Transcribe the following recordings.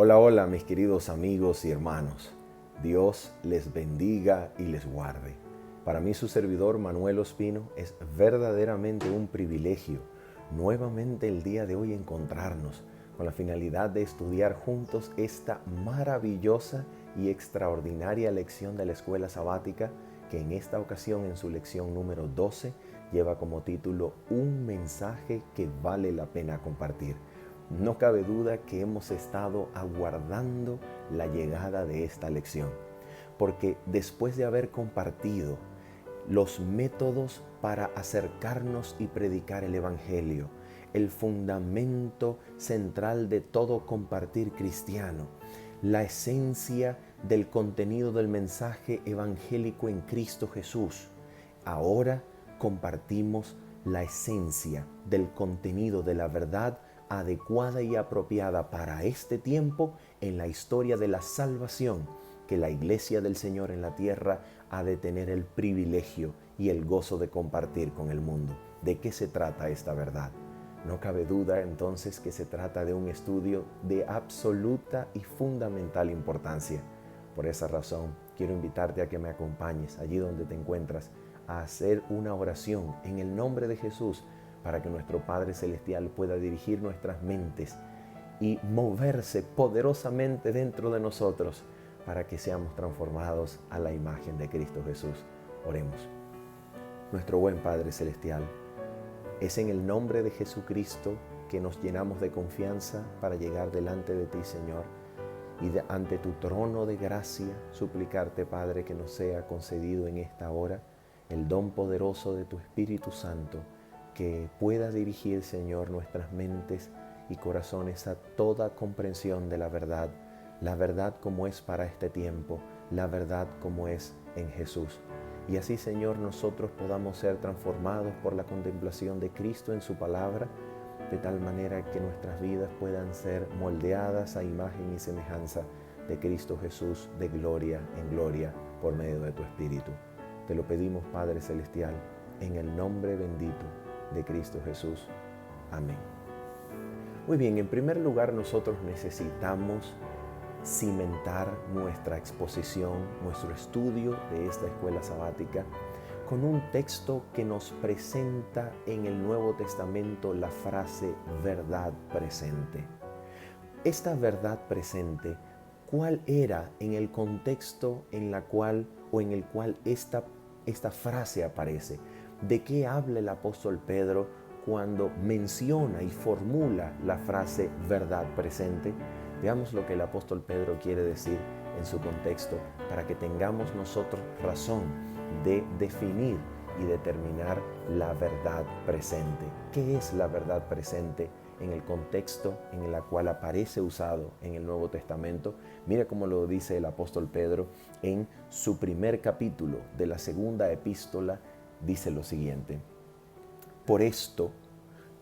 Hola, hola mis queridos amigos y hermanos. Dios les bendiga y les guarde. Para mí su servidor Manuel Ospino es verdaderamente un privilegio nuevamente el día de hoy encontrarnos con la finalidad de estudiar juntos esta maravillosa y extraordinaria lección de la escuela sabática que en esta ocasión en su lección número 12 lleva como título Un mensaje que vale la pena compartir. No cabe duda que hemos estado aguardando la llegada de esta lección, porque después de haber compartido los métodos para acercarnos y predicar el Evangelio, el fundamento central de todo compartir cristiano, la esencia del contenido del mensaje evangélico en Cristo Jesús, ahora compartimos la esencia del contenido de la verdad adecuada y apropiada para este tiempo en la historia de la salvación que la Iglesia del Señor en la tierra ha de tener el privilegio y el gozo de compartir con el mundo. ¿De qué se trata esta verdad? No cabe duda entonces que se trata de un estudio de absoluta y fundamental importancia. Por esa razón, quiero invitarte a que me acompañes allí donde te encuentras a hacer una oración en el nombre de Jesús para que nuestro Padre Celestial pueda dirigir nuestras mentes y moverse poderosamente dentro de nosotros para que seamos transformados a la imagen de Cristo Jesús. Oremos. Nuestro buen Padre Celestial, es en el nombre de Jesucristo que nos llenamos de confianza para llegar delante de ti, Señor, y ante tu trono de gracia suplicarte, Padre, que nos sea concedido en esta hora el don poderoso de tu Espíritu Santo, que pueda dirigir, Señor, nuestras mentes y corazones a toda comprensión de la verdad como es para este tiempo, la verdad como es en Jesús. Y así, Señor, nosotros podamos ser transformados por la contemplación de Cristo en su palabra, de tal manera que nuestras vidas puedan ser moldeadas a imagen y semejanza de Cristo Jesús, de gloria en gloria, por medio de tu Espíritu. Te lo pedimos, Padre Celestial, en el nombre bendito de Cristo Jesús. Amén. Muy bien, en primer lugar nosotros necesitamos cimentar nuestra exposición, nuestro estudio de esta escuela sabática con un texto que nos presenta en el Nuevo Testamento la frase verdad presente. Esta verdad presente, ¿cuál era en el contexto en el cual esta frase aparece? ¿De qué habla el apóstol Pedro cuando menciona y formula la frase verdad presente? Veamos lo que el apóstol Pedro quiere decir en su contexto para que tengamos nosotros razón de definir y determinar la verdad presente. ¿Qué es la verdad presente en el contexto en el cual aparece usado en el Nuevo Testamento? Mira cómo lo dice el apóstol Pedro en su primer capítulo de la segunda epístola. Dice lo siguiente: por esto,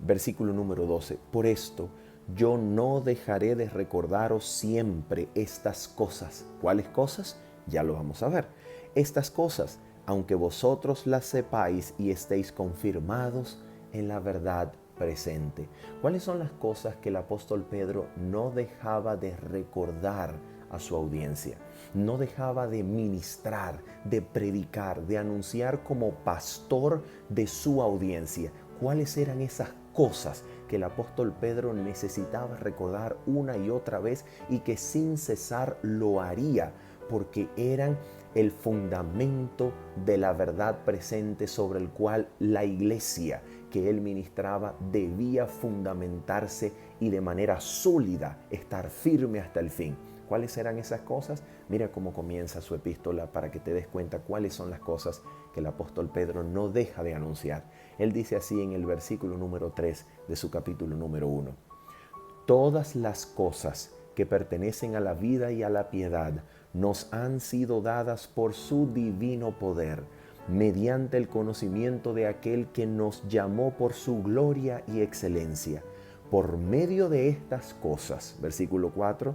versículo número 12, por esto yo no dejaré de recordaros siempre estas cosas. ¿Cuáles cosas? Ya lo vamos a ver. Estas cosas, aunque vosotros las sepáis y estéis confirmados en la verdad presente. ¿Cuáles son las cosas que el apóstol Pedro no dejaba de recordar a su audiencia? No dejaba de ministrar, de predicar, de anunciar como pastor de su audiencia. ¿Cuáles eran esas cosas que el apóstol Pedro necesitaba recordar una y otra vez y que sin cesar lo haría? Porque eran el fundamento de la verdad presente sobre el cual la iglesia que él ministraba debía fundamentarse y de manera sólida estar firme hasta el fin. ¿Cuáles eran esas cosas? Mira cómo comienza su epístola para que te des cuenta cuáles son las cosas que el apóstol Pedro no deja de anunciar. Él dice así en el versículo número 3 de su capítulo número 1. Todas las cosas que pertenecen a la vida y a la piedad nos han sido dadas por su divino poder, mediante el conocimiento de aquel que nos llamó por su gloria y excelencia. Por medio de estas cosas, versículo 4,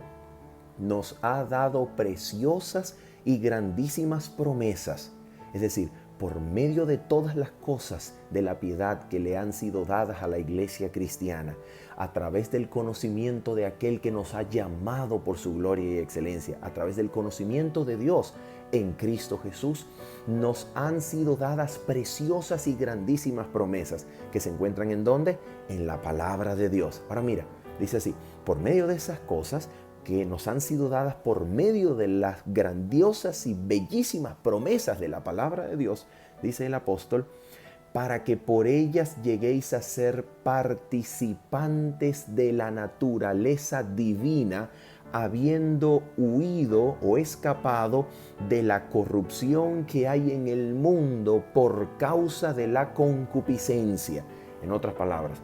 nos ha dado preciosas y grandísimas promesas. Es decir, por medio de todas las cosas de la piedad que le han sido dadas a la iglesia cristiana, a través del conocimiento de aquel que nos ha llamado por su gloria y excelencia, a través del conocimiento de Dios en Cristo Jesús, nos han sido dadas preciosas y grandísimas promesas que se encuentran ¿en dónde? En la palabra de Dios. Ahora mira, dice así, por medio de esas cosas que nos han sido dadas por medio de las grandiosas y bellísimas promesas de la palabra de Dios, dice el apóstol, para que por ellas lleguéis a ser participantes de la naturaleza divina, habiendo huido o escapado de la corrupción que hay en el mundo por causa de la concupiscencia. En otras palabras,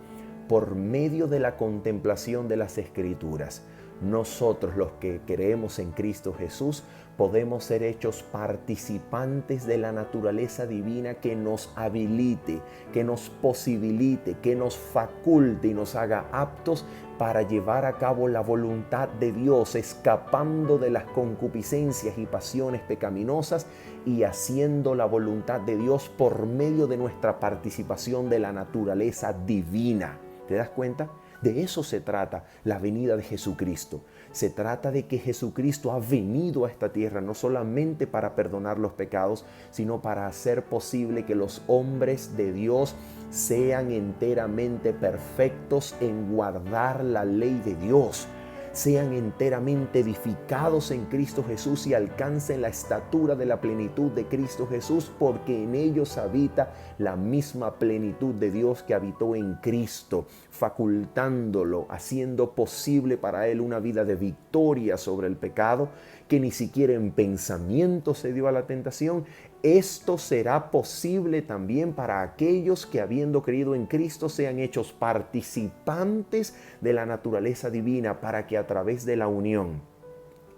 por medio de la contemplación de las Escrituras, nosotros los que creemos en Cristo Jesús podemos ser hechos participantes de la naturaleza divina que nos habilite, que nos posibilite, que nos faculte y nos haga aptos para llevar a cabo la voluntad de Dios, escapando de las concupiscencias y pasiones pecaminosas y haciendo la voluntad de Dios por medio de nuestra participación de la naturaleza divina. ¿Te das cuenta? De eso se trata la venida de Jesucristo. Se trata de que Jesucristo ha venido a esta tierra no solamente para perdonar los pecados, sino para hacer posible que los hombres de Dios sean enteramente perfectos en guardar la ley de Dios, sean enteramente edificados en Cristo Jesús y alcancen la estatura de la plenitud de Cristo Jesús, porque en ellos habita la misma plenitud de Dios que habitó en Cristo, facultándolo, haciendo posible para él una vida de victoria sobre el pecado, que ni siquiera en pensamiento se dio a la tentación. Esto será posible también para aquellos que, habiendo creído en Cristo, sean hechos participantes de la naturaleza divina, para que a través de la unión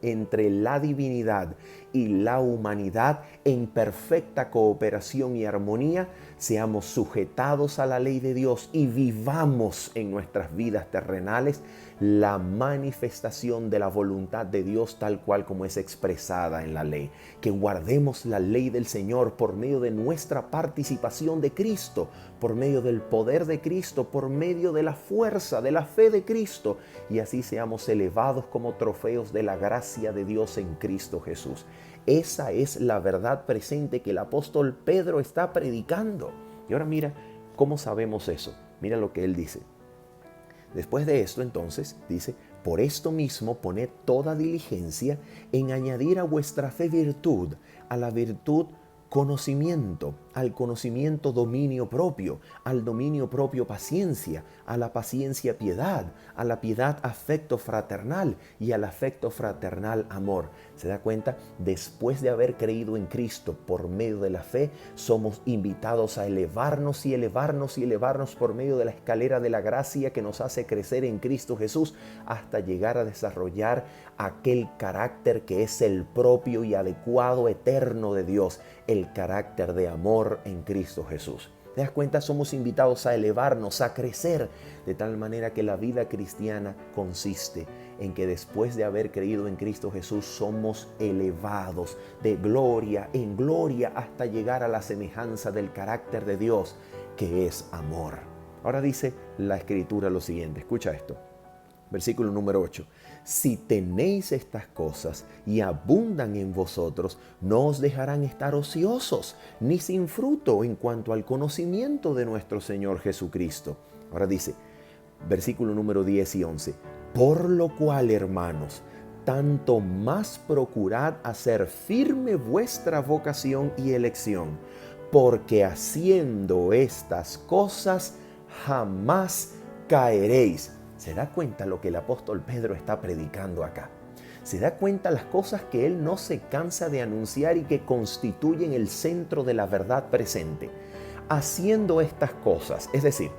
entre la divinidad y la humanidad, en perfecta cooperación y armonía, seamos sujetados a la ley de Dios y vivamos en nuestras vidas terrenales la manifestación de la voluntad de Dios tal cual como es expresada en la ley. Que guardemos la ley del Señor por medio de nuestra participación de Cristo, por medio del poder de Cristo, por medio de la fuerza, de la fe de Cristo, y así seamos elevados como trofeos de la gracia de Dios en Cristo Jesús. Esa es la verdad presente que el apóstol Pedro está predicando. Y ahora mira cómo sabemos eso. Mira lo que él dice. Después de esto, entonces, dice, por esto mismo poned toda diligencia en añadir a vuestra fe virtud, a la virtud conocimiento, al conocimiento dominio propio, al dominio propio paciencia, a la paciencia piedad, a la piedad afecto fraternal y al afecto fraternal amor. ¿Se da cuenta? Después de haber creído en Cristo por medio de la fe, somos invitados a elevarnos y elevarnos y elevarnos por medio de la escalera de la gracia que nos hace crecer en Cristo Jesús hasta llegar a desarrollar aquel carácter que es el propio y adecuado eterno de Dios, el carácter de amor en Cristo Jesús. ¿Te das cuenta? Somos invitados a elevarnos, a crecer, de tal manera que la vida cristiana consiste en que después de haber creído en Cristo Jesús somos elevados de gloria en gloria hasta llegar a la semejanza del carácter de Dios, que es amor. Ahora dice la Escritura lo siguiente, escucha esto. Versículo número 8. Si tenéis estas cosas y abundan en vosotros, no os dejarán estar ociosos, ni sin fruto en cuanto al conocimiento de nuestro Señor Jesucristo. Ahora dice, versículo número 10 y 11. Por lo cual, hermanos, tanto más procurad hacer firme vuestra vocación y elección, porque haciendo estas cosas jamás caeréis. ¿Se da cuenta lo que el apóstol Pedro está predicando acá? ¿Se da cuenta las cosas que él no se cansa de anunciar y que constituyen el centro de la verdad presente? Haciendo estas cosas, es decir,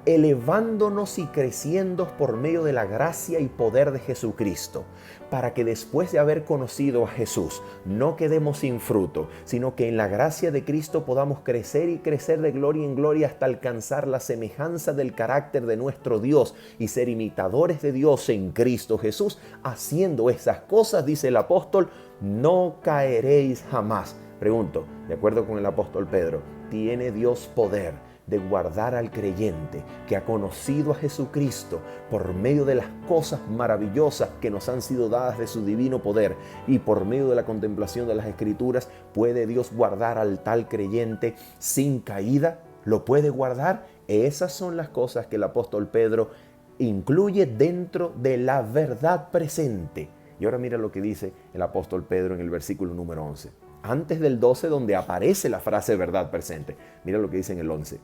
elevándonos y creciendo por medio de la gracia y poder de Jesucristo, para que después de haber conocido a Jesús no quedemos sin fruto, sino que en la gracia de Cristo podamos crecer y crecer de gloria en gloria hasta alcanzar la semejanza del carácter de nuestro Dios y ser imitadores de Dios en Cristo Jesús. Haciendo esas cosas, dice el apóstol, no caeréis jamás. Pregunto, de acuerdo con el apóstol Pedro, ¿tiene Dios poder de guardar al creyente que ha conocido a Jesucristo por medio de las cosas maravillosas que nos han sido dadas de su divino poder y por medio de la contemplación de las Escrituras? ¿Puede Dios guardar al tal creyente sin caída? ¿Lo puede guardar? Esas son las cosas que el apóstol Pedro incluye dentro de la verdad presente. Y ahora mira lo que dice el apóstol Pedro en el versículo número 11. Antes del 12, donde aparece la frase verdad presente. Mira lo que dice en el 11.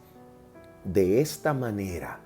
De esta manera,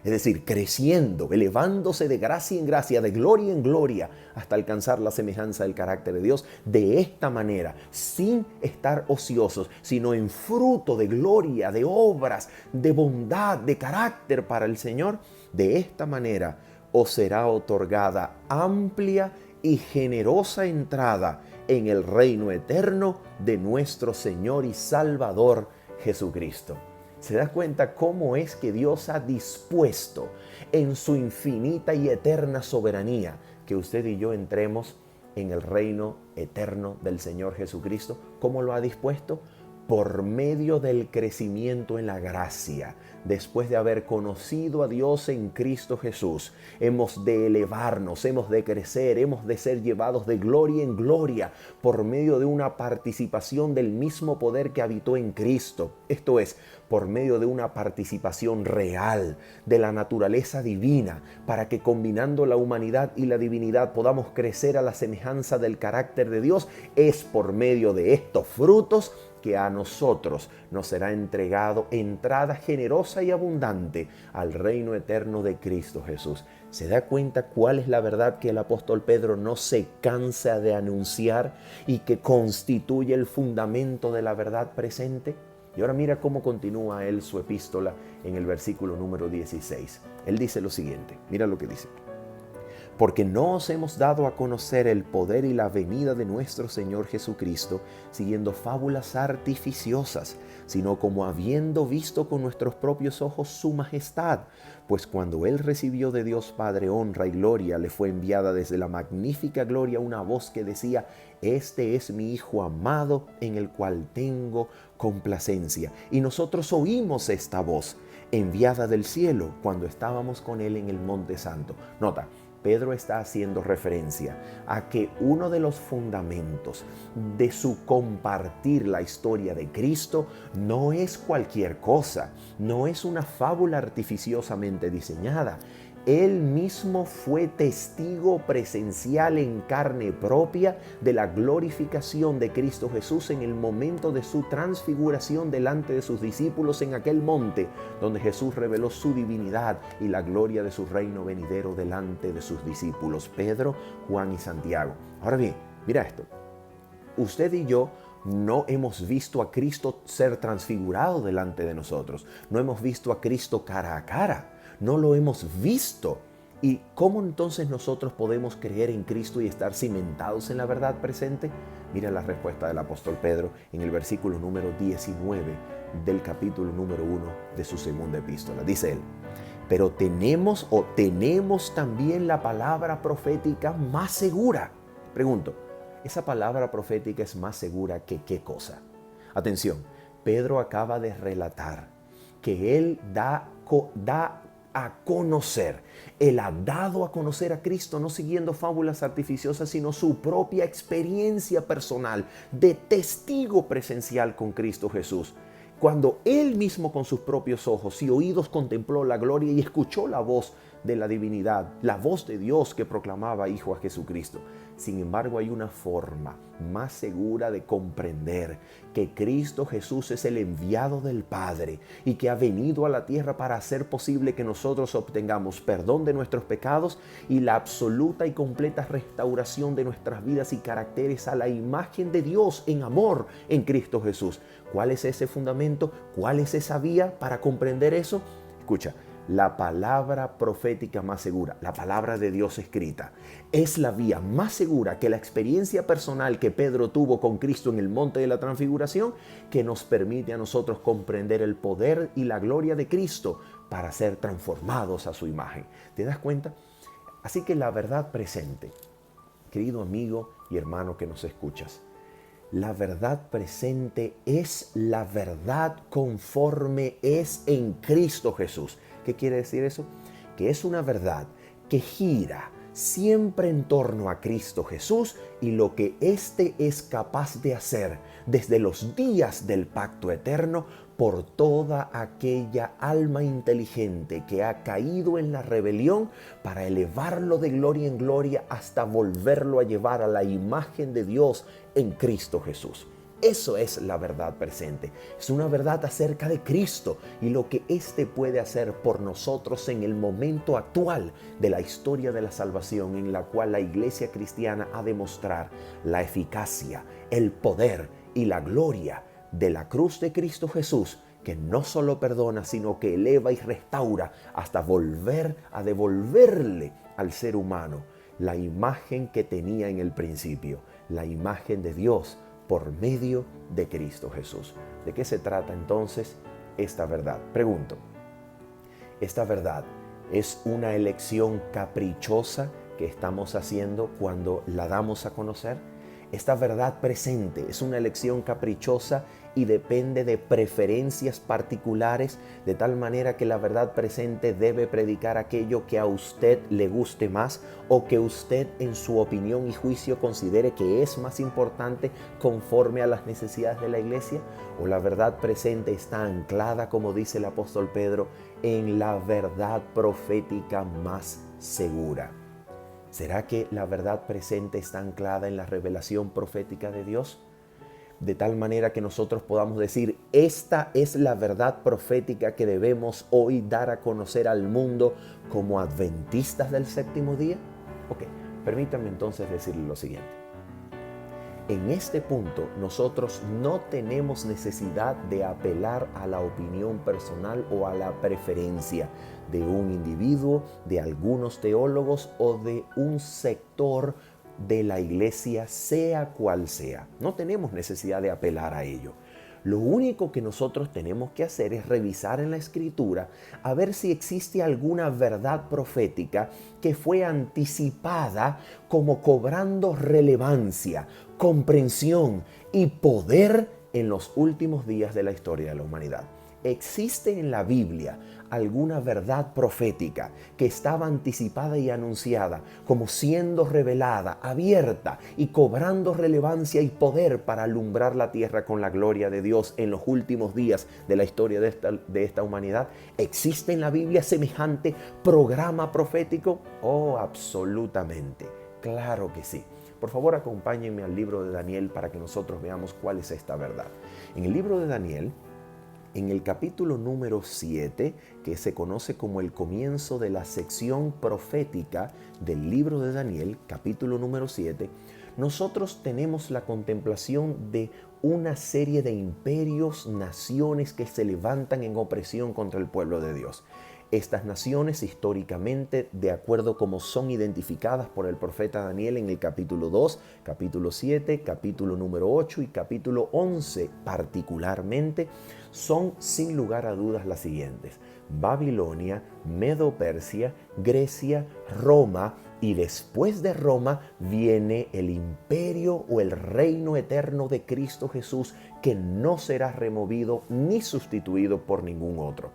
es decir, creciendo, elevándose de gracia en gracia, de gloria en gloria, hasta alcanzar la semejanza del carácter de Dios. De esta manera, sin estar ociosos, sino en fruto de gloria, de obras, de bondad, de carácter para el Señor. De esta manera os será otorgada amplia y generosa entrada en el reino eterno de nuestro Señor y Salvador Jesucristo. ¿Se da cuenta cómo es que Dios ha dispuesto en su infinita y eterna soberanía que usted y yo entremos en el reino eterno del Señor Jesucristo? ¿Cómo lo ha dispuesto? Por medio del crecimiento en la gracia. Después de haber conocido a Dios en Cristo Jesús, hemos de elevarnos, hemos de crecer, hemos de ser llevados de gloria en gloria por medio de una participación del mismo poder que habitó en Cristo. Esto es, por medio de una participación real de la naturaleza divina, para que combinando la humanidad y la divinidad podamos crecer a la semejanza del carácter de Dios. Es por medio de estos frutos que a nosotros nos será entregado entrada generosa y abundante al reino eterno de Cristo Jesús. ¿Se da cuenta cuál es la verdad que el apóstol Pedro no se cansa de anunciar y que constituye el fundamento de la verdad presente? Y ahora mira cómo continúa él su epístola en el versículo número 16. Él dice lo siguiente, mira lo que dice. Porque no os hemos dado a conocer el poder y la venida de nuestro Señor Jesucristo siguiendo fábulas artificiosas, sino como habiendo visto con nuestros propios ojos su majestad. Pues cuando Él recibió de Dios Padre honra y gloria, le fue enviada desde la magnífica gloria una voz que decía: Este es mi Hijo amado, en el cual tengo complacencia. Y nosotros oímos esta voz, enviada del cielo, cuando estábamos con Él en el Monte Santo. Nota, Pedro está haciendo referencia a que uno de los fundamentos de su compartir la historia de Cristo no es cualquier cosa, no es una fábula artificiosamente diseñada. Él mismo fue testigo presencial en carne propia de la glorificación de Cristo Jesús en el momento de su transfiguración delante de sus discípulos en aquel monte, donde Jesús reveló su divinidad y la gloria de su reino venidero delante de sus discípulos, Pedro, Juan y Santiago. Ahora bien, mira esto. Usted y yo no hemos visto a Cristo ser transfigurado delante de nosotros. No hemos visto a Cristo cara a cara. No lo hemos visto. ¿Y cómo entonces nosotros podemos creer en Cristo y estar cimentados en la verdad presente? Mira la respuesta del apóstol Pedro en el versículo número 19 del capítulo número 1 de su segunda epístola. Dice él: pero tenemos también la palabra profética más segura. Pregunto, ¿esa palabra profética es más segura que qué cosa? Atención, Pedro acaba de relatar que él da a conocer. Él ha dado a conocer a Cristo no siguiendo fábulas artificiosas, sino su propia experiencia personal de testigo presencial con Cristo Jesús. Cuando él mismo con sus propios ojos y oídos contempló la gloria y escuchó la voz de la divinidad, la voz de Dios que proclamaba hijo a Jesucristo. Sin embargo, hay una forma más segura de comprender que Cristo Jesús es el enviado del Padre y que ha venido a la tierra para hacer posible que nosotros obtengamos perdón de nuestros pecados y la absoluta y completa restauración de nuestras vidas y caracteres a la imagen de Dios en amor en Cristo Jesús. ¿Cuál es ese fundamento? ¿Cuál es esa vía para comprender eso? Escucha. La palabra profética más segura, la palabra de Dios escrita, es la vía más segura que la experiencia personal que Pedro tuvo con Cristo en el monte de la transfiguración, que nos permite a nosotros comprender el poder y la gloria de Cristo para ser transformados a su imagen. ¿Te das cuenta? Así que la verdad presente, querido amigo y hermano que nos escuchas, La verdad presente es la verdad conforme es en Cristo Jesús. ¿Qué quiere decir eso? Que es una verdad que gira siempre en torno a Cristo Jesús y lo que éste es capaz de hacer desde los días del pacto eterno por toda aquella alma inteligente que ha caído en la rebelión para elevarlo de gloria en gloria hasta volverlo a llevar a la imagen de Dios en Cristo Jesús. Eso es la verdad presente. Es una verdad acerca de Cristo y lo que éste puede hacer por nosotros en el momento actual de la historia de la salvación, en la cual la iglesia cristiana ha de mostrar la eficacia, el poder y la gloria de la cruz de Cristo Jesús, que no solo perdona, sino que eleva y restaura hasta volver a devolverle al ser humano la imagen que tenía en el principio, la imagen de Dios por medio de Cristo Jesús. ¿De qué se trata entonces esta verdad? Pregunto, ¿esta verdad es una elección caprichosa que estamos haciendo cuando la damos a conocer? Esta verdad presente es una elección caprichosa y depende de preferencias particulares, de tal manera que la verdad presente debe predicar aquello que a usted le guste más o que usted en su opinión y juicio considere que es más importante conforme a las necesidades de la iglesia. O la verdad presente está anclada, como dice el apóstol Pedro, en la verdad profética más segura. ¿Será que la verdad presente está anclada en la revelación profética de Dios? De tal manera que nosotros podamos decir, esta es la verdad profética que debemos hoy dar a conocer al mundo como adventistas del séptimo día. Ok, permítanme entonces decirle lo siguiente. En este punto, nosotros no tenemos necesidad de apelar a la opinión personal o a la preferencia de un individuo, de algunos teólogos o de un sector de la iglesia, sea cual sea. No tenemos necesidad de apelar a ello. Lo único que nosotros tenemos que hacer es revisar en la Escritura a ver si existe alguna verdad profética que fue anticipada como cobrando relevancia, comprensión y poder en los últimos días de la historia de la humanidad. ¿Existe en la Biblia alguna verdad profética que estaba anticipada y anunciada como siendo revelada, abierta y cobrando relevancia y poder para alumbrar la tierra con la gloria de Dios en los últimos días de la historia de esta humanidad? ¿Existe en la Biblia semejante programa profético? Oh, absolutamente. Claro que sí. Por favor, acompáñenme al libro de Daniel para que nosotros veamos cuál es esta verdad. En el libro de Daniel, en el capítulo número 7, que se conoce como el comienzo de la sección profética del libro de Daniel, capítulo número 7, nosotros tenemos la contemplación de una serie de imperios, naciones que se levantan en opresión contra el pueblo de Dios. Estas naciones históricamente, de acuerdo como son identificadas por el profeta Daniel en el capítulo 2, capítulo 7, capítulo número 8 y capítulo 11 particularmente, son sin lugar a dudas las siguientes: Babilonia, Medo-Persia, Grecia, Roma, y después de Roma viene el imperio o el reino eterno de Cristo Jesús, que no será removido ni sustituido por ningún otro.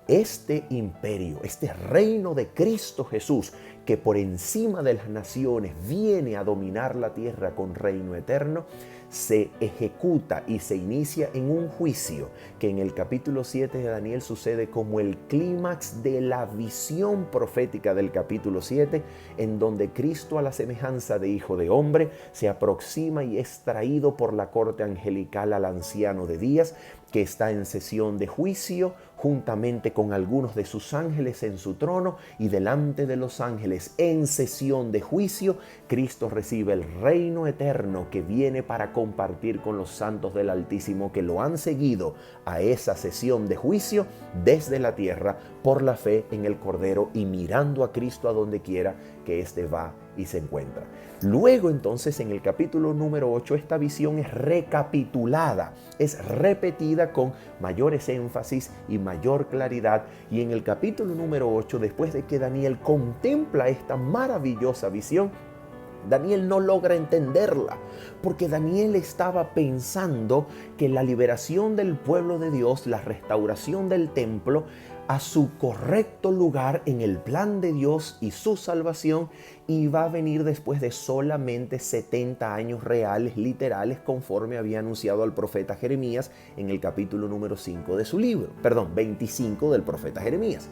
Este imperio, este reino de Cristo Jesús, que por encima de las naciones viene a dominar la tierra con reino eterno, se ejecuta y se inicia en un juicio que en el capítulo 7 de Daniel sucede como el clímax de la visión profética del capítulo 7, en donde Cristo, a la semejanza de Hijo de Hombre, se aproxima y es traído por la corte angelical al anciano de días, que está en sesión de juicio juntamente con algunos de sus ángeles en su trono, y delante de los ángeles en sesión de juicio, Cristo recibe el reino eterno que viene para compartir con los santos del Altísimo que lo han seguido a esa sesión de juicio desde la tierra por la fe en el Cordero y mirando a Cristo a donde quiera que éste va y se encuentra. Luego entonces en el capítulo número 8 esta visión es recapitulada, es repetida con mayores énfasis y mayor claridad, y en el capítulo número 8, después de que Daniel contempla esta maravillosa visión, Daniel no logra entenderla, porque Daniel estaba pensando que la liberación del pueblo de Dios, la restauración del templo, a su correcto lugar en el plan de Dios y su salvación iba a venir después de solamente 70 años reales, literales, conforme había anunciado al profeta Jeremías en el capítulo número 5 de su libro, 25 del profeta Jeremías.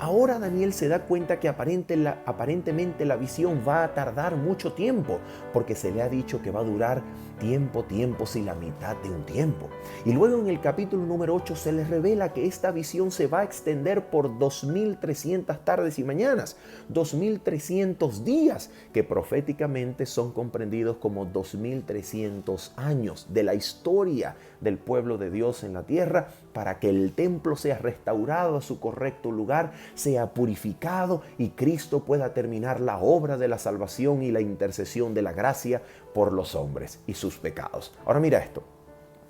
Ahora Daniel se da cuenta que aparentemente la visión va a tardar mucho tiempo, porque se le ha dicho que va a durar tiempo, si la mitad de un tiempo. Y luego en el capítulo número 8 se le revela que esta visión se va a extender por 2300 tardes y mañanas, 2300 días, que proféticamente son comprendidos como 2300 años de la historia del pueblo de Dios en la tierra, para que el templo sea restaurado a su correcto lugar, sea purificado y Cristo pueda terminar la obra de la salvación y la intercesión de la gracia por los hombres y sus pecados. Ahora mira esto.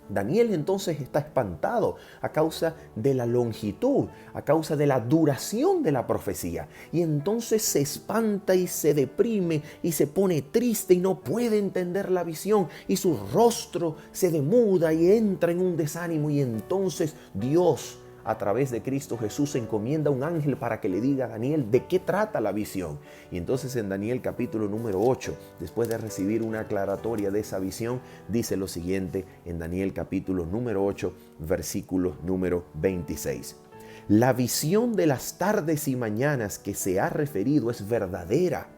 Daniel entonces está espantado a causa de la longitud, a causa de la duración de la profecía. Y entonces se espanta y se deprime y se pone triste y no puede entender la visión. Y su rostro se demuda y entra en un desánimo. Y entonces Dios, a través de Cristo Jesús, encomienda a un ángel para que le diga a Daniel de qué trata la visión. Y entonces en Daniel capítulo número 8, después de recibir una aclaratoria de esa visión, dice lo siguiente en Daniel capítulo número 8, versículo número 26. La visión de las tardes y mañanas que se ha referido es verdadera.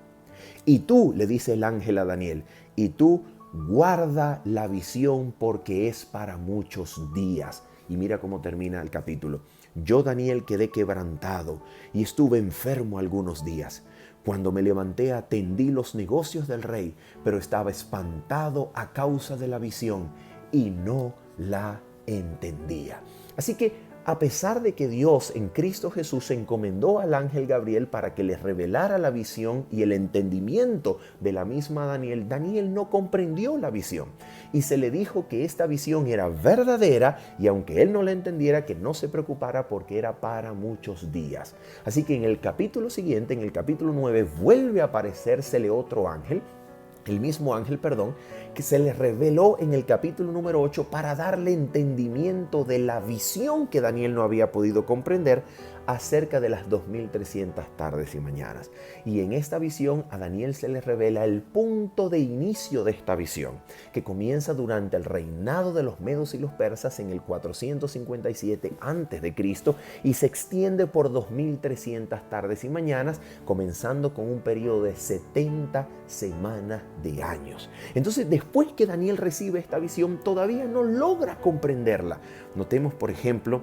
Y tú, le dice el ángel a Daniel, y tú guarda la visión porque es para muchos días. Y mira cómo termina el capítulo. Yo, Daniel, quedé quebrantado y estuve enfermo algunos días. Cuando me levanté atendí los negocios del rey, pero estaba espantado a causa de la visión y no la entendía. Así que a pesar de que Dios en Cristo Jesús encomendó al ángel Gabriel para que les revelara la visión y el entendimiento de la misma Daniel, Daniel no comprendió la visión. Y se le dijo que esta visión era verdadera y aunque él no la entendiera, que no se preocupara porque era para muchos días. Así que en el capítulo siguiente, en el capítulo 9, vuelve a aparecérsele otro ángel, el mismo ángel, que se le reveló en el capítulo número 8 para darle entendimiento de la visión que Daniel no había podido comprender acerca de las 2300 tardes y mañanas. Y en esta visión a Daniel se le revela el punto de inicio de esta visión, que comienza durante el reinado de los medos y los persas en el 457 a.C. y se extiende por 2300 tardes y mañanas, comenzando con un periodo de 70 semanas de años. Entonces, después que Daniel recibe esta visión, todavía no logra comprenderla. Notemos, por ejemplo,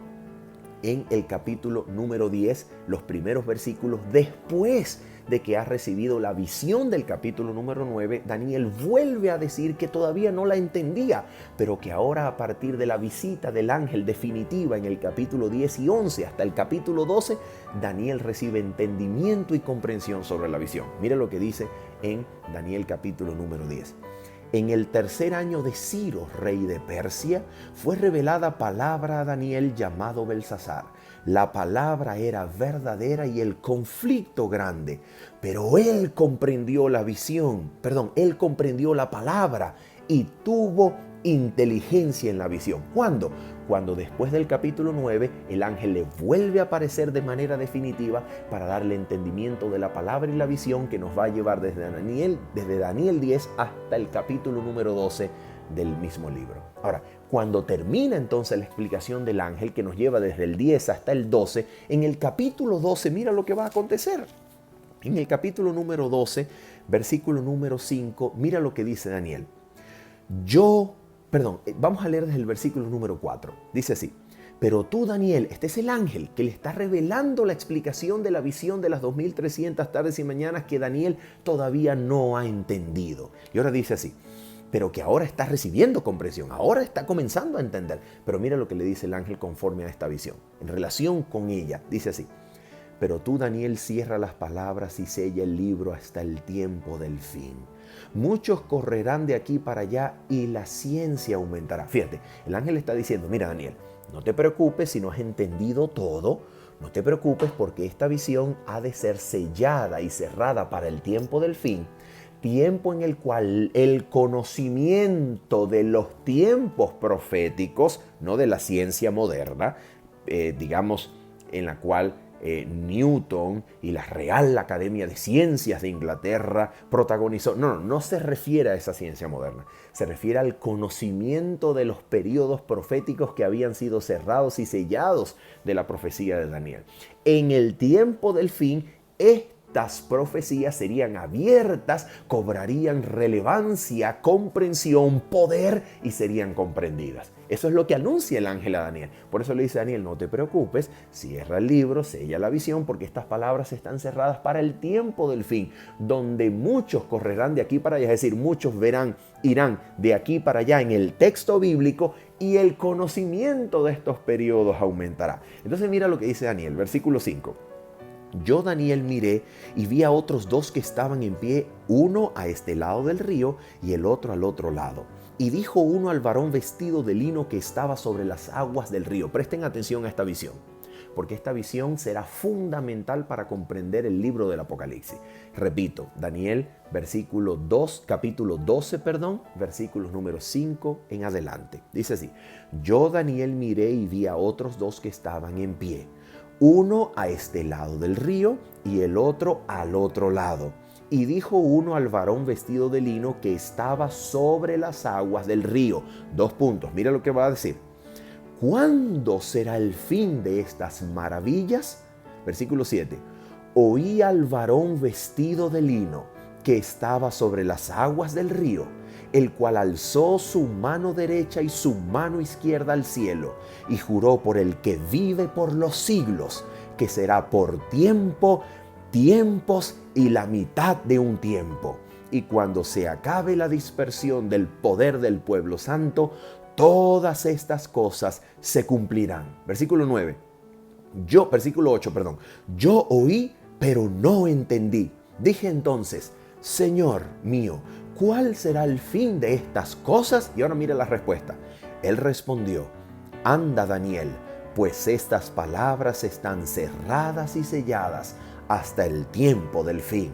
en el capítulo número 10, los primeros versículos, después de que ha recibido la visión del capítulo número 9, Daniel vuelve a decir que todavía no la entendía, pero que ahora a partir de la visita del ángel definitiva en el capítulo 10 y 11 hasta el capítulo 12, Daniel recibe entendimiento y comprensión sobre la visión. Mire lo que dice en Daniel capítulo número 10. En el tercer año de Ciro, rey de Persia, fue revelada palabra a Daniel llamado Belsasar. La palabra era verdadera y el conflicto grande, pero él comprendió la él comprendió la palabra y tuvo inteligencia en la visión. ¿Cuándo? Cuando después del capítulo 9 el ángel le vuelve a aparecer de manera definitiva para darle entendimiento de la palabra y la visión que nos va a llevar desde Daniel 10 hasta el capítulo número 12 del mismo libro. Ahora, cuando termina entonces la explicación del ángel que nos lleva desde el 10 hasta el 12, en el capítulo 12 mira lo que va a acontecer. En el capítulo número 12, versículo número 5, mira lo que dice Daniel. Vamos a leer desde el versículo número 4. Dice así: pero tú, Daniel, este es el ángel que le está revelando la explicación de la visión de las 2300 tardes y mañanas que Daniel todavía no ha entendido. Y ahora dice así: pero que ahora está recibiendo comprensión, ahora está comenzando a entender. Pero mira lo que le dice el ángel conforme a esta visión. En relación con ella, dice así: pero tú, Daniel, cierra las palabras y sella el libro hasta el tiempo del fin. Muchos correrán de aquí para allá y la ciencia aumentará. Fíjate, el ángel está diciendo: mira, Daniel, no te preocupes si no has entendido todo. No te preocupes porque esta visión ha de ser sellada y cerrada para el tiempo del fin. tiempo en el cual el conocimiento de los tiempos proféticos, no de la ciencia moderna, digamos, en la cual Newton y la Real Academia de Ciencias de Inglaterra protagonizó. No se refiere a esa ciencia moderna. Se refiere al conocimiento de los periodos proféticos que habían sido cerrados y sellados de la profecía de Daniel. En el tiempo del fin, estas profecías serían abiertas, cobrarían relevancia, comprensión, poder y serían comprendidas. Eso es lo que anuncia el ángel a Daniel. Por eso le dice a Daniel, no te preocupes, cierra el libro, sella la visión, porque estas palabras están cerradas para el tiempo del fin, donde muchos correrán de aquí para allá, es decir, muchos irán de aquí para allá en el texto bíblico y el conocimiento de estos periodos aumentará. Entonces mira lo que dice Daniel, versículo 5. Yo, Daniel, miré y vi a otros dos que estaban en pie, uno a este lado del río y el otro al otro lado. Y dijo uno al varón vestido de lino que estaba sobre las aguas del río. Presten atención a esta visión, porque esta visión será fundamental para comprender el libro del Apocalipsis. Repito, Daniel, capítulo 12, versículos números 5 en adelante. Dice así, yo, Daniel, miré y vi a otros dos que estaban en pie, uno a este lado del río y el otro al otro lado. Y dijo uno al varón vestido de lino que estaba sobre las aguas del río. 2 puntos, mira lo que va a decir. ¿Cuándo será el fin de estas maravillas? Versículo 7. Oí al varón vestido de lino que estaba sobre las aguas del río, el cual alzó su mano derecha y su mano izquierda al cielo, y juró por el que vive por los siglos, que será por tiempos y la mitad de un tiempo. Y cuando se acabe la dispersión del poder del pueblo santo, todas estas cosas se cumplirán. Versículo 8. Yo oí, pero no entendí. Dije entonces, Señor mío, ¿cuál será el fin de estas cosas? Y ahora mira la respuesta. Él respondió, anda, Daniel, pues estas palabras están cerradas y selladas hasta el tiempo del fin.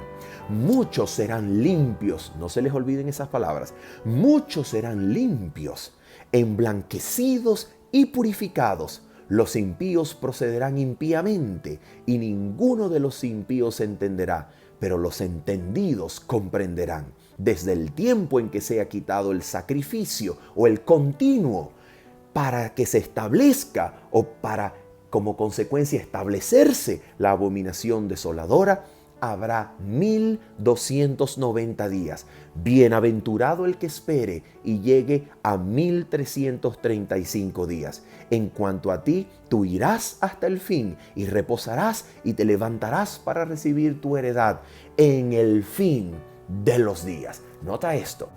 Muchos serán limpios, no se les olviden esas palabras, muchos serán limpios, emblanquecidos y purificados. Los impíos procederán impíamente y ninguno de los impíos entenderá, pero los entendidos comprenderán. Desde el tiempo en que sea quitado el sacrificio o el continuo, para que se establezca o para como consecuencia establecerse la abominación desoladora, habrá 1290 días. Bienaventurado el que espere y llegue a 1335 días. En cuanto a ti, tú irás hasta el fin y reposarás y te levantarás para recibir tu heredad en el fin de los días. Nota esto.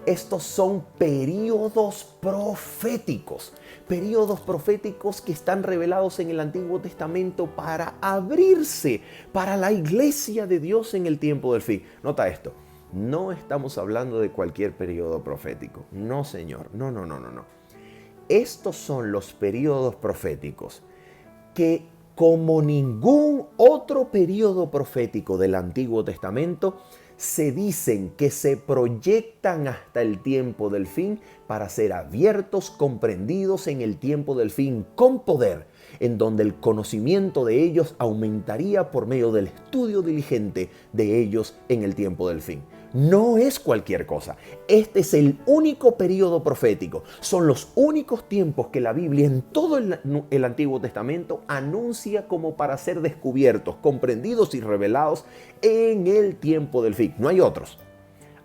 Estos son períodos proféticos que están revelados en el Antiguo Testamento para abrirse para la iglesia de Dios en el tiempo del fin. Nota esto. No estamos hablando de cualquier periodo profético. No, señor. No. Estos son los periodos proféticos que, como ningún otro periodo profético del Antiguo Testamento, se dicen que se proyectan hasta el tiempo del fin para ser abiertos, comprendidos en el tiempo del fin con poder, en donde el conocimiento de ellos aumentaría por medio del estudio diligente de ellos en el tiempo del fin. No es cualquier cosa. Este es el único periodo profético. Son los únicos tiempos que la Biblia en todo el Antiguo Testamento anuncia como para ser descubiertos, comprendidos y revelados en el tiempo del fin. No hay otros.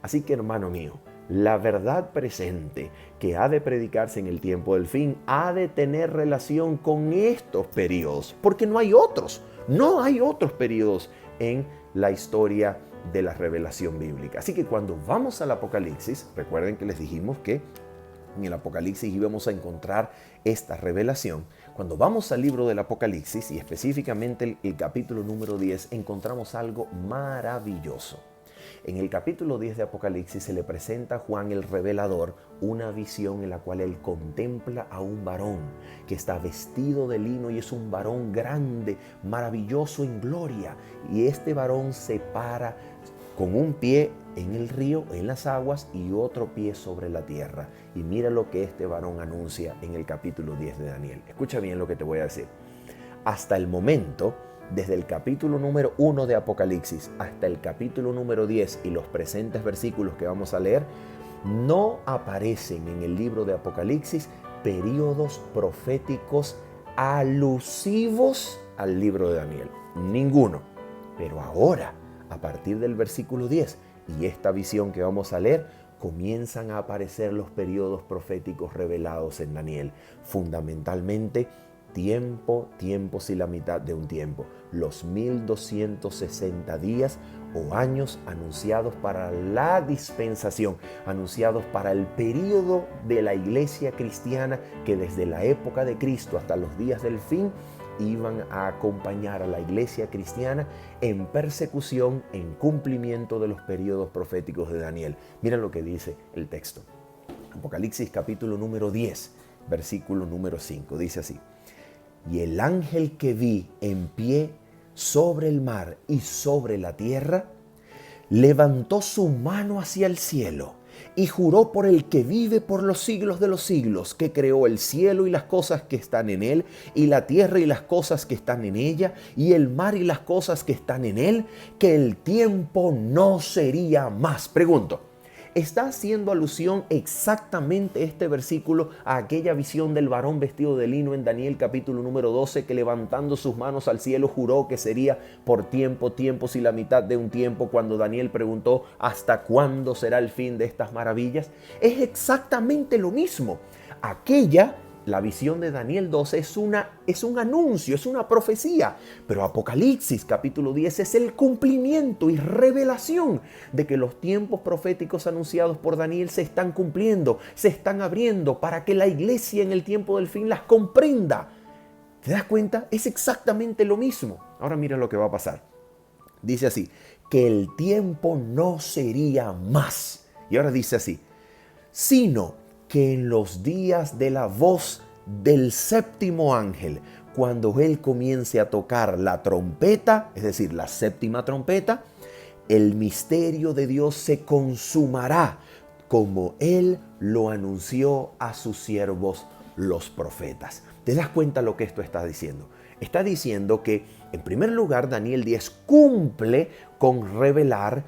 Así que, hermano mío, la verdad presente que ha de predicarse en el tiempo del fin ha de tener relación con estos periodos, porque no hay otros. No hay otros periodos en la historia de la revelación bíblica. Así que cuando vamos al Apocalipsis, recuerden que les dijimos que en el Apocalipsis íbamos a encontrar esta revelación. Cuando vamos al libro del Apocalipsis y específicamente el capítulo número 10, encontramos algo maravilloso. En el capítulo 10 de Apocalipsis se le presenta a Juan el revelador una visión en la cual él contempla a un varón que está vestido de lino y es un varón grande, maravilloso en gloria. Y este varón se para con un pie en el río, en las aguas, y otro pie sobre la tierra. Y mira lo que este varón anuncia en el capítulo 10 de Daniel. Escucha bien lo que te voy a decir. Hasta el momento, desde el capítulo número 1 de Apocalipsis hasta el capítulo número 10 y los presentes versículos que vamos a leer, no aparecen en el libro de Apocalipsis periodos proféticos alusivos al libro de Daniel. Ninguno. Pero ahora, a partir del versículo 10 y esta visión que vamos a leer, comienzan a aparecer los periodos proféticos revelados en Daniel. Fundamentalmente, tiempos y la mitad de un tiempo. Los 1260 días o años anunciados para la dispensación, anunciados para el período de la iglesia cristiana que desde la época de Cristo hasta los días del fin iban a acompañar a la iglesia cristiana en persecución, en cumplimiento de los periodos proféticos de Daniel. Mira lo que dice el texto. Apocalipsis capítulo número 10, versículo número 5. Dice así: y el ángel que vi en pie sobre el mar y sobre la tierra, levantó su mano hacia el cielo y juró por el que vive por los siglos de los siglos, que creó el cielo y las cosas que están en él, y la tierra y las cosas que están en ella, y el mar y las cosas que están en él, que el tiempo no sería más. Pregunto, ¿está haciendo alusión exactamente este versículo a aquella visión del varón vestido de lino en Daniel capítulo número 12, que levantando sus manos al cielo juró que sería por tiempos y la mitad de un tiempo, cuando Daniel preguntó ¿hasta cuándo será el fin de estas maravillas? Es exactamente lo mismo. La visión de Daniel 12 es un anuncio, es una profecía, pero Apocalipsis capítulo 10 es el cumplimiento y revelación de que los tiempos proféticos anunciados por Daniel se están cumpliendo, se están abriendo para que la iglesia en el tiempo del fin las comprenda. ¿Te das cuenta? Es exactamente lo mismo. Ahora mira lo que va a pasar. Dice así, que el tiempo no sería más. Y ahora dice así, sino que en los días de la voz del séptimo ángel, cuando él comience a tocar la trompeta, es decir, la séptima trompeta, el misterio de Dios se consumará, como él lo anunció a sus siervos los profetas. ¿Te das cuenta lo que esto está diciendo? Está diciendo que, en primer lugar, Daniel 10 cumple con revelar,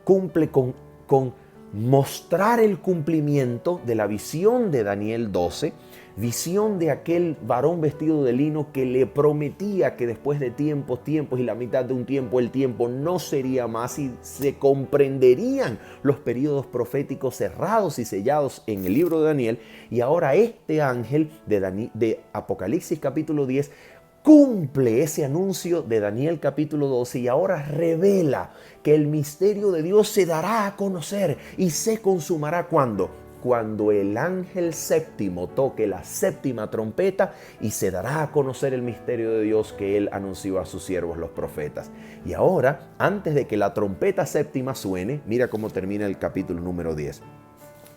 cumple con mostrar el cumplimiento de la visión de Daniel 12, visión de aquel varón vestido de lino que le prometía que después de tiempos y la mitad de un tiempo, el tiempo no sería más y se comprenderían los periodos proféticos cerrados y sellados en el libro de Daniel. Y ahora este ángel de Apocalipsis capítulo 10 cumple ese anuncio de Daniel capítulo 12 y ahora revela que el misterio de Dios se dará a conocer y se consumará cuando el ángel séptimo toque la séptima trompeta, y se dará a conocer el misterio de Dios que él anunció a sus siervos los profetas. Y ahora, antes de que la trompeta séptima suene, mira cómo termina el capítulo número 10.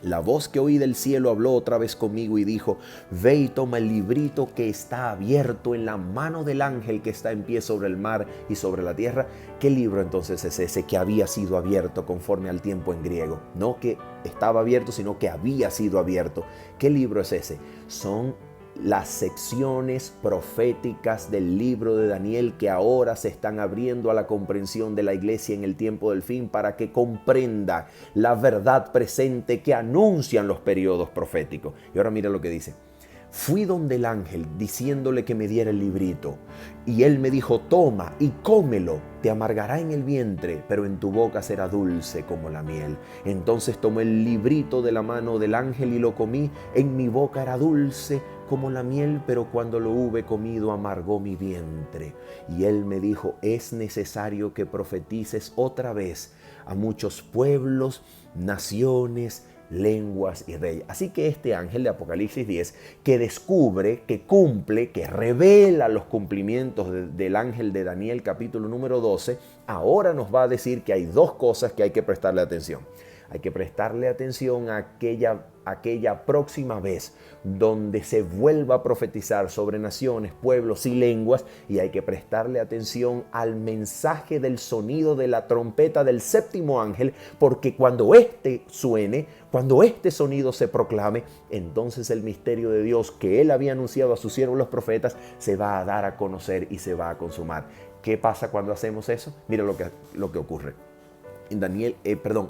La voz que oí del cielo habló otra vez conmigo y dijo: ve y toma el librito que está abierto en la mano del ángel que está en pie sobre el mar y sobre la tierra. ¿Qué libro entonces es ese que había sido abierto conforme al tiempo en griego? No que estaba abierto, sino que había sido abierto. ¿Qué libro es ese? Son las secciones proféticas del libro de Daniel que ahora se están abriendo a la comprensión de la iglesia en el tiempo del fin, para que comprenda la verdad presente que anuncian los periodos proféticos. Y ahora mira lo que dice. Fui donde el ángel diciéndole que me diera el librito, y él me dijo: toma y cómelo, te amargará en el vientre, pero en tu boca será dulce como la miel. Entonces tomé el librito de la mano del ángel y lo comí, en mi boca era dulce como la miel, pero cuando lo hube comido amargó mi vientre. Y él me dijo: es necesario que profetices otra vez a muchos pueblos, naciones, lenguas y reyes. Así que este ángel de Apocalipsis 10, que descubre, que cumple, que revela los cumplimientos del ángel de Daniel capítulo número 12, ahora nos va a decir que hay dos cosas que hay que prestarle atención. Hay que prestarle atención a aquella próxima vez donde se vuelva a profetizar sobre naciones, pueblos y lenguas, y hay que prestarle atención al mensaje del sonido de la trompeta del séptimo ángel, porque cuando éste suene, cuando este sonido se proclame, entonces el misterio de Dios que él había anunciado a sus siervos los profetas se va a dar a conocer y se va a consumar. ¿Qué pasa cuando hacemos eso? Mira lo que ocurre. En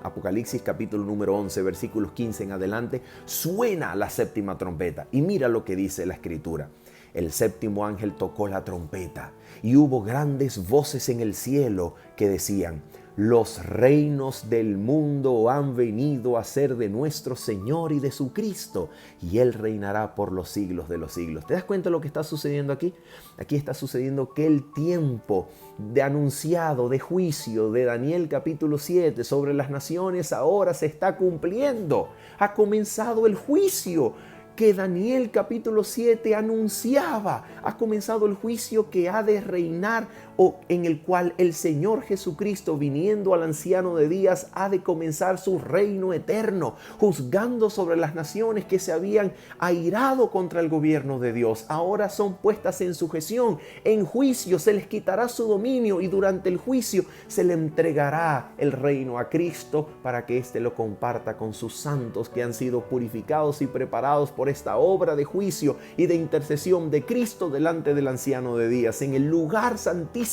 Apocalipsis capítulo número 11, versículos 15 en adelante, suena la séptima trompeta. Y mira lo que dice la escritura. El séptimo ángel tocó la trompeta y hubo grandes voces en el cielo que decían: los reinos del mundo han venido a ser de nuestro Señor y de su Cristo, y Él reinará por los siglos de los siglos. ¿Te das cuenta de lo que está sucediendo aquí? Aquí está sucediendo que el tiempo de anunciado de juicio de Daniel capítulo 7 sobre las naciones ahora se está cumpliendo. Ha comenzado el juicio que Daniel capítulo 7 anunciaba. Ha comenzado el juicio que ha de reinar, o en el cual el Señor Jesucristo, viniendo al anciano de días, ha de comenzar su reino eterno, juzgando sobre las naciones que se habían airado contra el gobierno de Dios. Ahora son puestas en sujeción, en juicio, se les quitará su dominio, y durante el juicio se le entregará el reino a Cristo para que éste lo comparta con sus santos que han sido purificados y preparados por esta obra de juicio y de intercesión de Cristo delante del anciano de días, en el lugar santísimo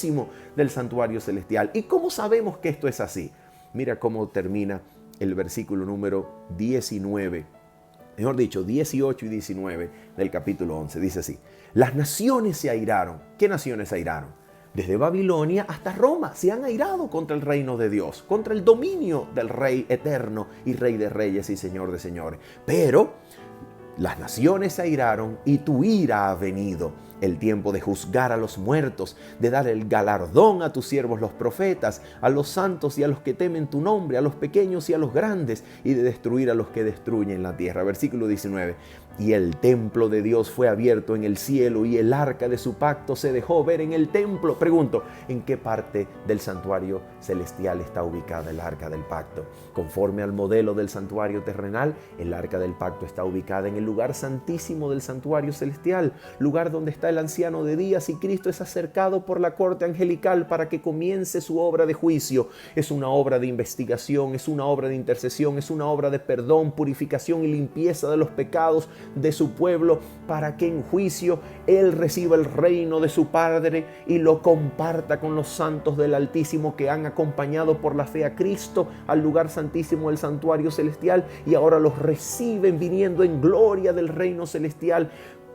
del santuario celestial. ¿Y cómo sabemos que esto es así? Mira cómo termina el versículo número 19, mejor dicho, 18 y 19 del capítulo 11. Dice así: las naciones se airaron. ¿Qué naciones se airaron? Desde Babilonia hasta Roma se han airado contra el reino de Dios, contra el dominio del Rey eterno y Rey de reyes y Señor de señores. Pero las naciones se airaron y tu ira ha venido. El tiempo de juzgar a los muertos, de dar el galardón a tus siervos los profetas, a los santos y a los que temen tu nombre, a los pequeños y a los grandes, y de destruir a los que destruyen la tierra. Versículo 19. Y el templo de Dios fue abierto en el cielo, y el arca de su pacto se dejó ver en el templo. Pregunto, ¿en qué parte del santuario celestial está ubicada el arca del pacto? Conforme al modelo del santuario terrenal, el arca del pacto está ubicada en el lugar santísimo del santuario celestial, lugar donde está el anciano de días, y Cristo es acercado por la corte angelical para que comience su obra de juicio. Es una obra de investigación, es una obra de intercesión, es una obra de perdón, purificación y limpieza de los pecados de su pueblo, para que en juicio Él reciba el reino de su Padre y lo comparta con los santos del Altísimo que han acompañado por la fe a Cristo al lugar santísimo del santuario celestial, y ahora los reciben viniendo en gloria del reino celestial,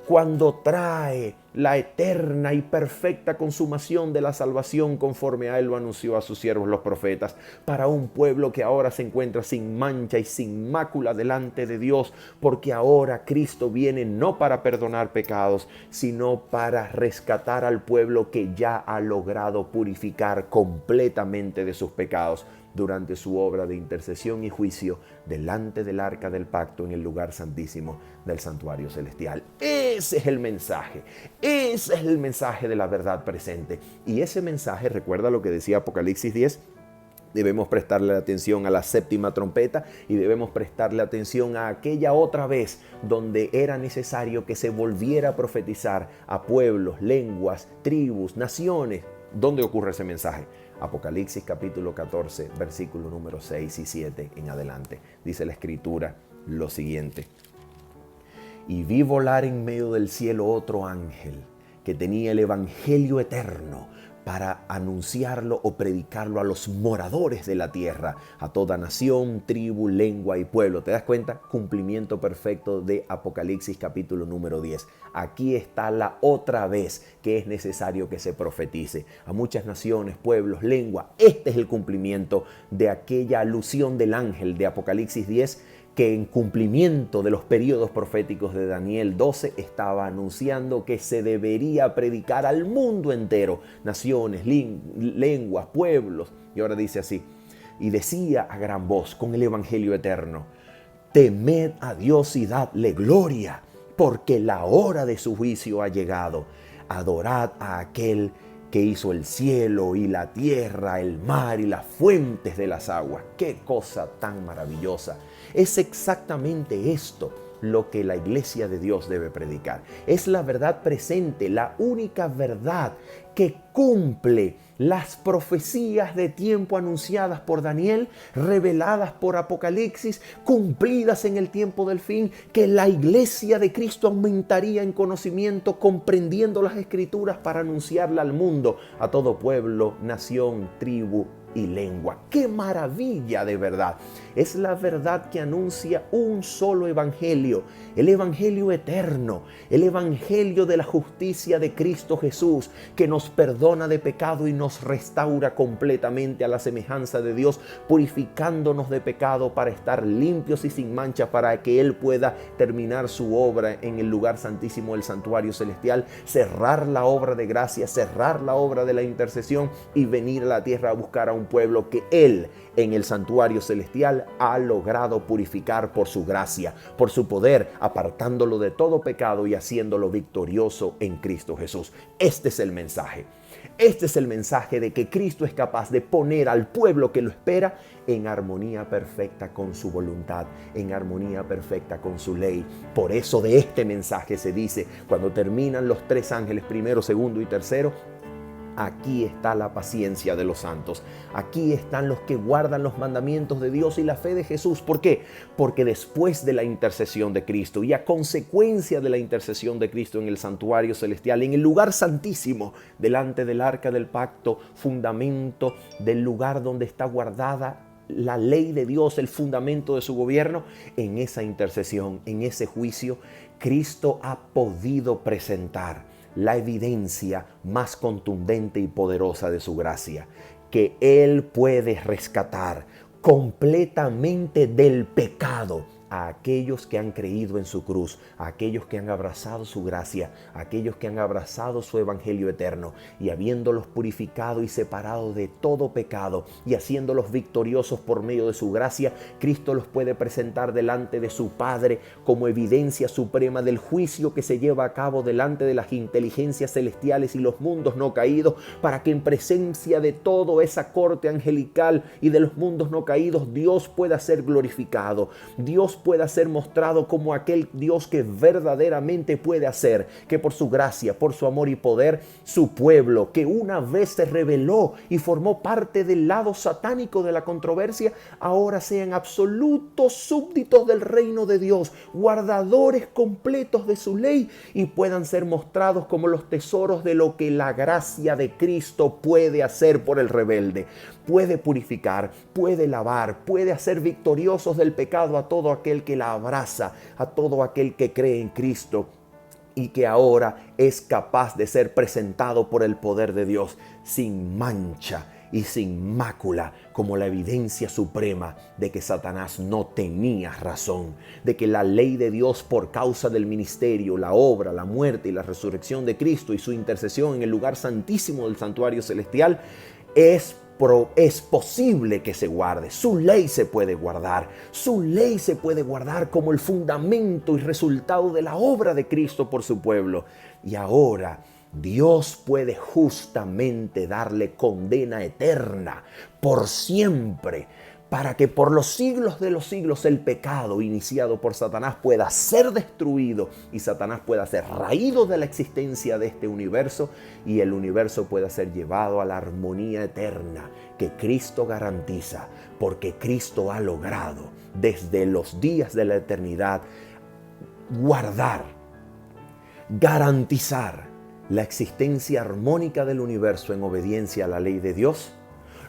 cuando trae la eterna y perfecta consumación de la salvación, conforme a Él lo anunció a sus siervos los profetas, para un pueblo que ahora se encuentra sin mancha y sin mácula delante de Dios, porque ahora Cristo viene no para perdonar pecados, sino para rescatar al pueblo que ya ha logrado purificar completamente de sus pecados durante su obra de intercesión y juicio delante del arca del pacto en el lugar santísimo del santuario celestial. Ese es el mensaje. Ese es el mensaje de la verdad presente. Y ese mensaje, recuerda lo que decía Apocalipsis 10, debemos prestarle atención a la séptima trompeta y debemos prestarle atención a aquella otra vez donde era necesario que se volviera a profetizar a pueblos, lenguas, tribus, naciones. ¿Dónde ocurre ese mensaje? Apocalipsis capítulo 14, versículo número 6 y 7 en adelante. Dice la Escritura lo siguiente: y vi volar en medio del cielo otro ángel que tenía el evangelio eterno para anunciarlo o predicarlo a los moradores de la tierra, a toda nación, tribu, lengua y pueblo. ¿Te das cuenta? Cumplimiento perfecto de Apocalipsis capítulo número 10. Aquí está la otra vez que es necesario que se profetice a muchas naciones, pueblos, lengua. Este es el cumplimiento de aquella alusión del ángel de Apocalipsis 10, que en cumplimiento de los periodos proféticos de Daniel 12 estaba anunciando que se debería predicar al mundo entero, naciones, lenguas, pueblos. Y ahora dice así: y decía a gran voz con el evangelio eterno: temed a Dios y dadle gloria, porque la hora de su juicio ha llegado. Adorad a aquel que hizo el cielo y la tierra, el mar y las fuentes de las aguas. ¡Qué cosa tan maravillosa! Es exactamente esto lo que la iglesia de Dios debe predicar. Es la verdad presente, la única verdad que cumple las profecías de tiempo anunciadas por Daniel, reveladas por Apocalipsis, cumplidas en el tiempo del fin, que la iglesia de Cristo aumentaría en conocimiento, comprendiendo las Escrituras para anunciarla al mundo, a todo pueblo, nación, tribu y lengua. ¡Qué maravilla de verdad! Es la verdad que anuncia un solo evangelio, el evangelio eterno, el evangelio de la justicia de Cristo Jesús, que nos perdona de pecado y nos restaura completamente a la semejanza de Dios, purificándonos de pecado para estar limpios y sin mancha, para que Él pueda terminar su obra en el lugar santísimo del santuario celestial, cerrar la obra de gracia, cerrar la obra de la intercesión y venir a la tierra a buscar a un pueblo que Él en el santuario celestial ha logrado purificar por su gracia, por su poder, apartándolo de todo pecado y haciéndolo victorioso en Cristo Jesús. Este es el mensaje. Este es el mensaje de que Cristo es capaz de poner al pueblo que lo espera en armonía perfecta con su voluntad, en armonía perfecta con su ley. Por eso de este mensaje se dice, cuando terminan los 3 ángeles, primero, segundo y tercero, aquí está la paciencia de los santos. Aquí están los que guardan los mandamientos de Dios y la fe de Jesús. ¿Por qué? Porque después de la intercesión de Cristo y a consecuencia de la intercesión de Cristo en el santuario celestial, en el lugar santísimo, delante del arca del pacto, fundamento del lugar donde está guardada la ley de Dios, el fundamento de su gobierno, en esa intercesión, en ese juicio, Cristo ha podido presentar la evidencia más contundente y poderosa de su gracia, que Él puede rescatar completamente del pecado a aquellos que han creído en su cruz, a aquellos que han abrazado su gracia, a aquellos que han abrazado su evangelio eterno, y habiéndolos purificado y separado de todo pecado y haciéndolos victoriosos por medio de su gracia, Cristo los puede presentar delante de su Padre como evidencia suprema del juicio que se lleva a cabo delante de las inteligencias celestiales y los mundos no caídos, para que en presencia de toda esa corte angelical y de los mundos no caídos, Dios pueda ser glorificado, Dios pueda ser mostrado como aquel Dios que verdaderamente puede hacer que por su gracia, por su amor y poder, su pueblo, que una vez se rebeló y formó parte del lado satánico de la controversia, ahora sean absolutos súbditos del reino de Dios, guardadores completos de su ley, y puedan ser mostrados como los tesoros de lo que la gracia de Cristo puede hacer por el rebelde. Puede purificar, puede lavar, puede hacer victoriosos del pecado a todo aquel que la abraza, a todo aquel que cree en Cristo y que ahora es capaz de ser presentado por el poder de Dios sin mancha y sin mácula, como la evidencia suprema de que Satanás no tenía razón, de que la ley de Dios, por causa del ministerio, la obra, la muerte y la resurrección de Cristo y su intercesión en el lugar santísimo del santuario celestial, es posible que se guarde. Su ley se puede guardar. Su ley se puede guardar como el fundamento y resultado de la obra de Cristo por su pueblo. Y ahora Dios puede justamente darle condena eterna por siempre, para que por los siglos de los siglos el pecado iniciado por Satanás pueda ser destruido y Satanás pueda ser raído de la existencia de este universo, y el universo pueda ser llevado a la armonía eterna que Cristo garantiza, porque Cristo ha logrado desde los días de la eternidad guardar, garantizar la existencia armónica del universo en obediencia a la ley de Dios.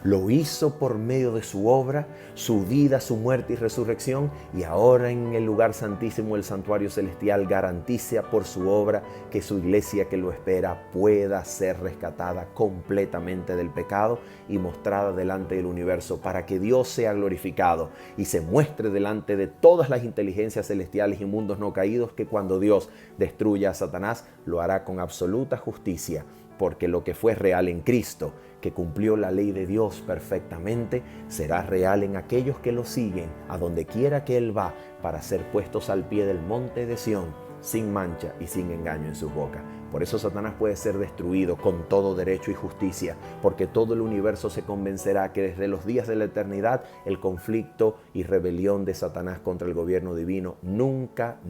Lo hizo por medio de su obra, su vida, su muerte y resurrección, y ahora en el lugar santísimo del santuario celestial garantiza por su obra que su iglesia que lo espera pueda ser rescatada completamente del pecado y mostrada delante del universo, para que Dios sea glorificado y se muestre delante de todas las inteligencias celestiales y mundos no caídos que cuando Dios destruya a Satanás lo hará con absoluta justicia, porque lo que fue real en Cristo, que cumplió la ley de Dios perfectamente, será real en aquellos que lo siguen a donde quiera que Él va, para ser puestos al pie del monte de Sión, sin mancha y sin engaño en sus bocas. Por eso Satanás puede ser destruido con todo derecho y justicia, porque todo el universo se convencerá que desde los días de la eternidad el conflicto y rebelión de Satanás contra el gobierno divino nunca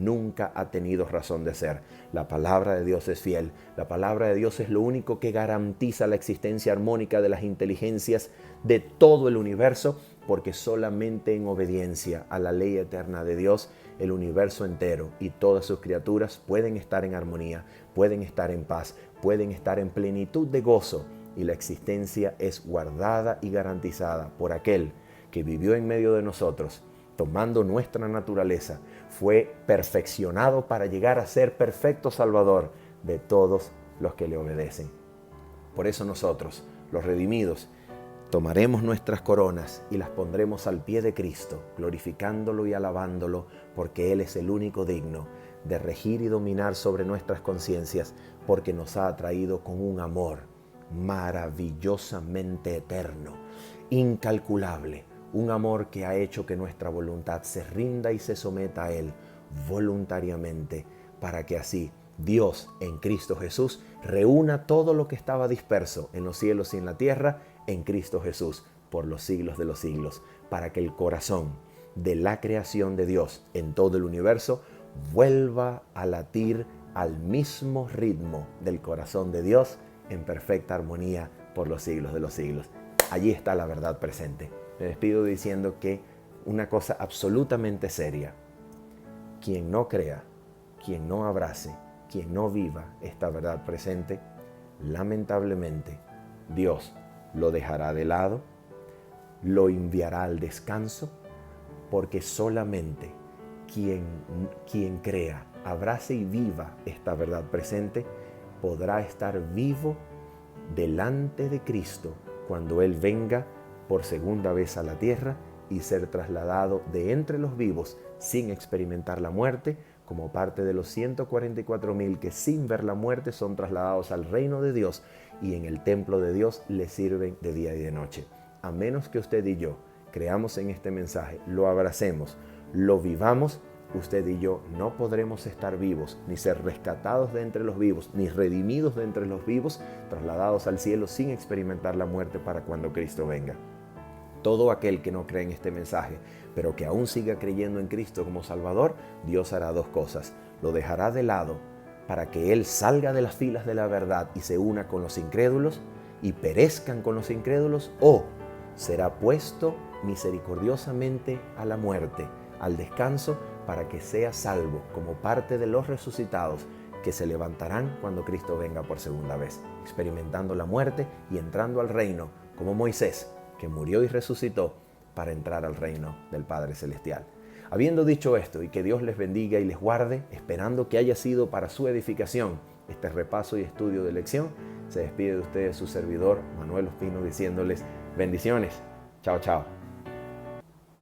ha tenido razón de ser. La palabra de Dios es fiel. La palabra de Dios es lo único que garantiza la existencia armónica de las inteligencias de todo el universo, porque solamente en obediencia a la ley eterna de Dios, el universo entero y todas sus criaturas pueden estar en armonía, pueden estar en paz, pueden estar en plenitud de gozo, y la existencia es guardada y garantizada por aquel que vivió en medio de nosotros, tomando nuestra naturaleza, fue perfeccionado para llegar a ser perfecto Salvador de todos los que le obedecen. Por eso nosotros, los redimidos, tomaremos nuestras coronas y las pondremos al pie de Cristo, glorificándolo y alabándolo, porque Él es el único digno de regir y dominar sobre nuestras conciencias, porque nos ha atraído con un amor maravillosamente eterno, incalculable, un amor que ha hecho que nuestra voluntad se rinda y se someta a Él voluntariamente, para que así Dios en Cristo Jesús reúna todo lo que estaba disperso en los cielos y en la tierra en Cristo Jesús por los siglos de los siglos, para que el corazón de la creación de Dios en todo el universo vuelva a latir al mismo ritmo del corazón de Dios en perfecta armonía por los siglos de los siglos. Allí está la verdad presente. Me despido diciendo que una cosa absolutamente seria: quien no crea, quien no abrace, quien no viva esta verdad presente, lamentablemente Dios lo dejará de lado, lo enviará al descanso, porque solamente quien crea, abrace y viva esta verdad presente, podrá estar vivo delante de Cristo cuando Él venga por segunda vez a la tierra y ser trasladado de entre los vivos sin experimentar la muerte, como parte de los 144,000 que sin ver la muerte son trasladados al reino de Dios y en el templo de Dios le sirven de día y de noche. A menos que usted y yo creamos en este mensaje, lo abracemos, lo vivamos, usted y yo no podremos estar vivos, ni ser rescatados de entre los vivos, ni redimidos de entre los vivos, trasladados al cielo sin experimentar la muerte para cuando Cristo venga. Todo aquel que no cree en este mensaje, pero que aún siga creyendo en Cristo como Salvador, Dios hará dos cosas: lo dejará de lado para que Él salga de las filas de la verdad y se una con los incrédulos y perezcan con los incrédulos, o será puesto misericordiosamente a la muerte, al descanso, para que sea salvo como parte de los resucitados que se levantarán cuando Cristo venga por segunda vez, experimentando la muerte y entrando al reino, como Moisés, que murió y resucitó para entrar al reino del Padre Celestial. Habiendo dicho esto, y que Dios les bendiga y les guarde, esperando que haya sido para su edificación este repaso y estudio de lección, se despide de ustedes su servidor, Manuel Ospino, diciéndoles bendiciones. Chao, chao.